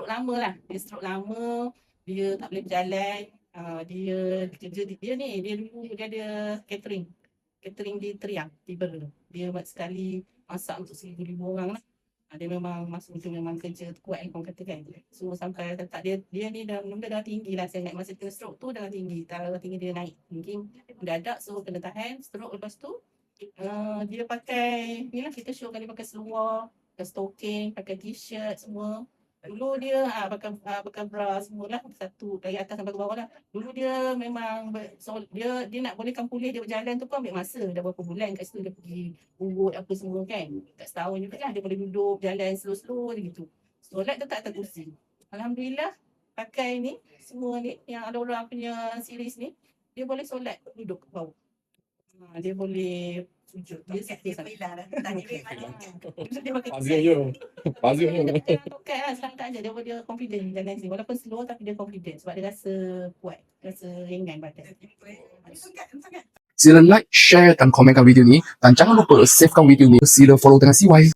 stroke lama lah. Dia stroke lama, dia tak boleh berjalan. Dia kerja dia dulu dia ada catering di Teriang, tiba dulu. Dia buat sekali masak untuk 1,000 orang lah. Dia memang masa itu memang kerja kuat yang orang kata kan. So sampai tak dia ni dah tinggi lah. Saya ingat masa kena stroke tu dah tinggi. Darah tinggi dia naik. Mungkin mendadak so kena tahan stroke. Lepas tu dia pakai ni lah, kita showkan dia pakai seluar, pakai stocking, pakai t-shirt semua. Dulu dia pakai bra semualah, satu dari atas sampai ke bawah lah. Dulu dia memang dia nak bolehkan pulih dia berjalan tu pun ambil masa. Dah berapa bulan kat situ dia pergi urut apa semua kan. Tak setahun juga lah dia boleh duduk berjalan slow-slow gitu. Solat tu tak atas kursi. Alhamdulillah pakai ni semua ni yang ada orang punya series ni, dia boleh solat duduk ke bawah. Dia boleh sujud. Dia suka sangat. Dia pakai Fazil je. Fazil je. tokat lah, sekarang tak ada. Dia confident jalan sini. Walaupun slow tapi dia confident. Sebab dia rasa kuat. Rasa ringan badan. Sila like, share dan komenkan video ni. Dan jangan lupa savekan video ni. Sila follow dengan CY.